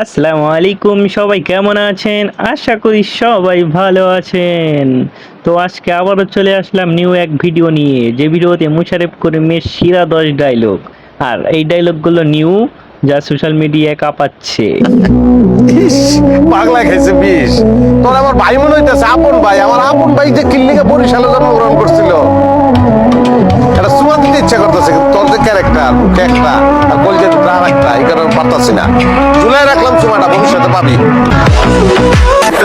আসসালামু আলাইকুম, সবাই কেমন আছেন? আশা করি সবাই ভালো আছেন। তো আজকে আবারও চলে আসলাম নিউ এক ভিডিও নিয়ে, যে ভিডিওতে মুশাররফ করিমের সেরা 10 ডায়লগ। আর এই ডায়লগগুলো নিউ, যা সোশ্যাল মিডিয়ায় কাঁপাচ্ছে। ইস, পাগলা খাইছে বিষ। তোর আমার ভাই মনে হইতেছে, আপন ভাই। আমার আপন ভাই যে কিল্লিকে বরিশালে জন্মগ্রহণ করছিল, এটা সুমা দিতে ইচ্ছা করতেছে, কিন্তু তোর যে ক্যারেক্টার, মুখে একটা আর কলজে দুটো আর একটা, এই কারণে পারতাছি না। ঝুলাই রাখলাম সুমাটা, ভবিষ্যতে পাবি।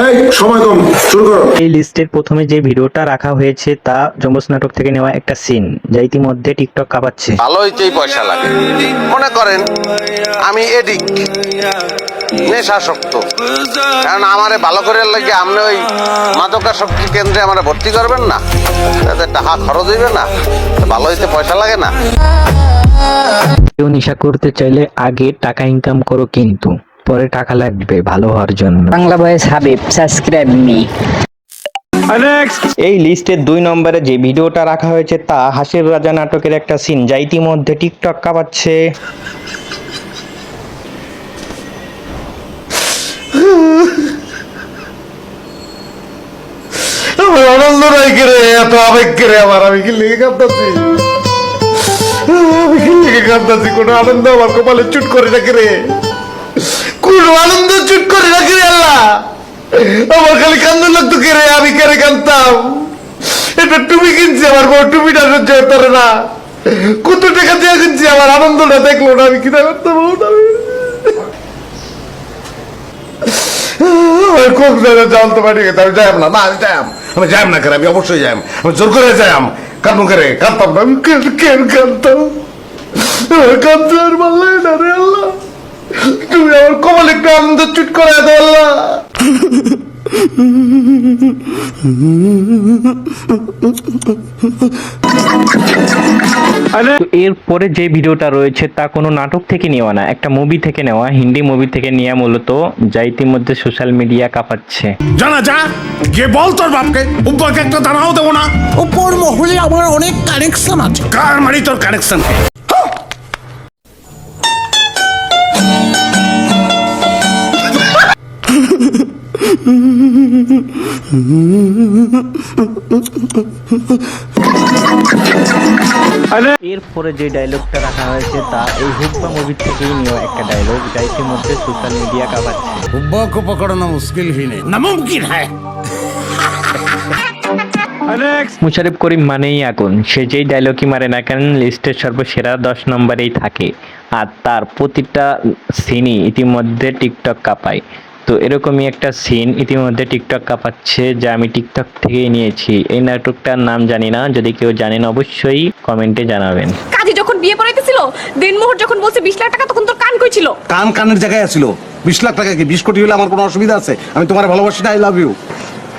এই সময় কম, শুরু করো। এই লিস্টের প্রথমে যে ভিডিওটা রাখা হয়েছে তা যমজ নাটক থেকে নেওয়া একটা সিন, যা ইতিমধ্যে টিকটক কাঁপাচ্ছে। ভালো হইতেই পয়সা লাগে। মনে করেন আমি এডিক, নেশাসক্ত, কারণ আমারে ভালো করে লাগে আপনি ওই মাদকাসক্তি কেন্দ্রে আমারে ভর্তি করবেন না, তাতে টাকা খরচ হইবে না, ভালো হইতে পয়সা লাগে না। কেউ নেশা করতে চাইলে আগে টাকা ইনকাম করো, কিন্তু পরে টাকা লাগবে ভালো হওয়ার জন্য। Bangla voice Habib, subscribe me. এই লিস্টের 2 নম্বরে যে ভিডিওটা রাখা হয়েছে তা হাসির রাজা নাটকের একটা সিন, যা ইতিমধ্যে টিকটক কাঁপাচ্ছে। আমার আনন্দ নাই কে রে, এত আবেগ কে রে আমার, আমি কি লেগে কাঁদতাছি, আমি কি লেগে কাঁদতাছি, কোনো আনন্দ আমার কপালে চুট করে রাখে রে, কোন আনন্দ চুট করে রাখে রে আল্লাহ, আমার খালি কান্দ লাগতো কে রে, আমি কে রে কাঁদতাম, এটা টুপি কিনছি, আমার বউ টুপিটা সহ্য করতে পারে না, কত টাকা দিয়ে কিনছি, আমার আনন্দটা দেখলো না, আমি কি করতাম, খুব জানতে পারি, আমি যাই না, আমি যাই না করে, আমি অবশ্যই যাই, আমি জোর করে যাই, কারণ করে কাঁদতাম না, আমি কেন কাঁদতাম, কাঁদতে আর ভালো না রে আল্লাহ, তুমি আমার কপাল একটু আনন্দ চুট করে দাও আল্লাহ। তো এরপরে যে ভিডিওটা রয়েছে তা কোনো নাটক থেকে নেওয়া না, একটা মুভি থেকে নেওয়া, হিন্দি মুভি থেকে নেওয়া মূলত, যা ইতিমধ্যে সোশ্যাল মিডিয়া কাঁপাচ্ছে। জানা যা গিয়ে বল তোর বাপকে উপরকে একটা দাঁড়াও দেবো না। উপর মহলে আমার অনেক কানেকশন আছে। কার মারি তোর কানেকশন? এরপরে যে ডায়লগটা রাখা হয়েছে তা এই হুব্বা মুভি থেকেই নেওয়া একটা ডায়লগ, যা ইতিমধ্যে সোশ্যাল মিডিয়া কাঁপাচ্ছে। हुब्बा को पकड़ना मुश्किल ही नहीं नामुमकिन है। মুশাররফ করিম মানেই আগুন, সে যেই ডায়লগই মারে না কেন লিস্টের সর্বসেরা 10 নম্বরেই থাকে, আর তার প্রতিটা সিনই ইতিমধ্যে টিকটক কাঁপায়। তো এরকমই একটা সিন ইতিমধ্যে টিকটক কাঁপাচ্ছে, যা আমি টিকটক থেকেই নিয়েছি। এই নাটকটার নাম জানি না, যদি কেউ জানেন অবশ্যই কমেন্টে জানাবেন। কাজী যখন বিয়ে পড়াইতেছিল, দিনমোহর যখন বলছে 20 লাখ টাকা, তখন তোর কান কই ছিল? কান কানের জায়গায় আছিল, 20 লাখ টাকা কি 20 কোটি হলে আমার কোনো অসুবিধা আছে? আমি তোমার ভালোবাসি, আই লাভ ইউ।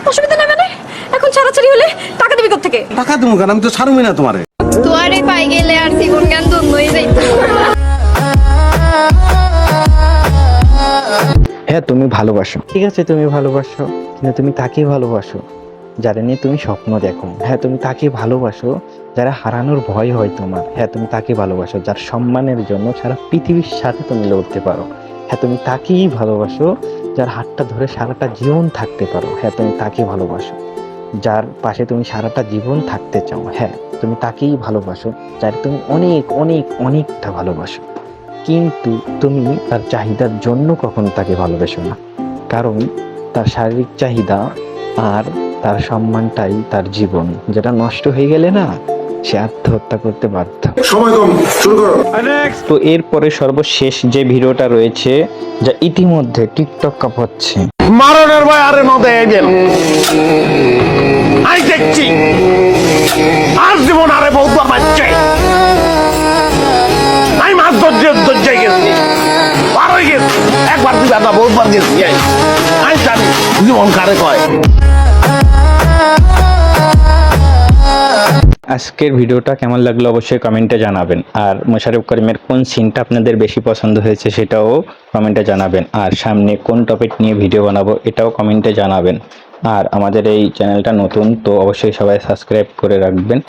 অসুবিধা নাই মানে? এখন ছাড়াছাড়ি হলে টাকা দিবি কোথা থেকে? টাকা দেবো কেন, আমি তো ছাড়ুমি না তোমারে। তোয়ারে পাই গেলে আর জীবন গান তো নই যাইতো। হ্যাঁ, তুমি ভালোবাসো, ঠিক আছে, তুমি ভালোবাসো, কিন্তু তুমি তাকেই ভালোবাসো যারা নিয়ে তুমি স্বপ্ন দেখো। হ্যাঁ, তুমি তাকে ভালোবাসো যারা হারানোর ভয় হয় তোমার। হ্যাঁ, তুমি তাকে ভালোবাসো যার সম্মানের জন্য সারা পৃথিবীর সাথে তুমি লড়তে পারো। হ্যাঁ, তুমি তাকেই ভালোবাসো যার হাতটা ধরে সারাটা জীবন থাকতে পারো। হ্যাঁ, তুমি তাকে ভালোবাসো যার পাশে তুমি সারাটা জীবন থাকতে চাও। হ্যাঁ, তুমি তাকেই ভালোবাসো যার তুমি অনেক অনেক অনেকটা ভালোবাসো, কিন্তু তুমি তার চাহিদার জন্য কখনো তাকে ভালোবাসো না, কারণ তার শারীরিক চাহিদা আর তার সম্মানটাই তার জীবন, যেটা নষ্ট হয়ে গেলে না সে আত্মহত্যা করতে বাধ্য। সময় কম, শুরু করো। তো এরপরে সর্বশেষ যে ভিডিওটা রয়েছে, যা ইতিমধ্যে টিকটক কাঁপাচ্ছে। মারণের ভয় আরে নদে আইবেন, আই দেখছি আর জীবন আরে বহুত বাচ্চা, আমি মাছ দরজায় গেছি, পারই গেছি, একবার দুই দাদা বহুতবার গেছি, আমি জানি জীবন কারে কয়। আজকের ভিডিওটা কেমন লাগলো অবশ্যই কমেন্টে জানাবেন, আর মুশাররফ করিমের কোন সিনটা আপনাদের বেশি পছন্দ হয়েছে সেটাও কমেন্টে জানাবেন, আর সামনে কোন টপিক নিয়ে ভিডিও বানাবো এটাও কমেন্টে জানাবেন। আর আমাদের এই চ্যানেলটা নতুন, তো অবশ্যই সবাই সাবস্ক্রাইব করে রাখবেন।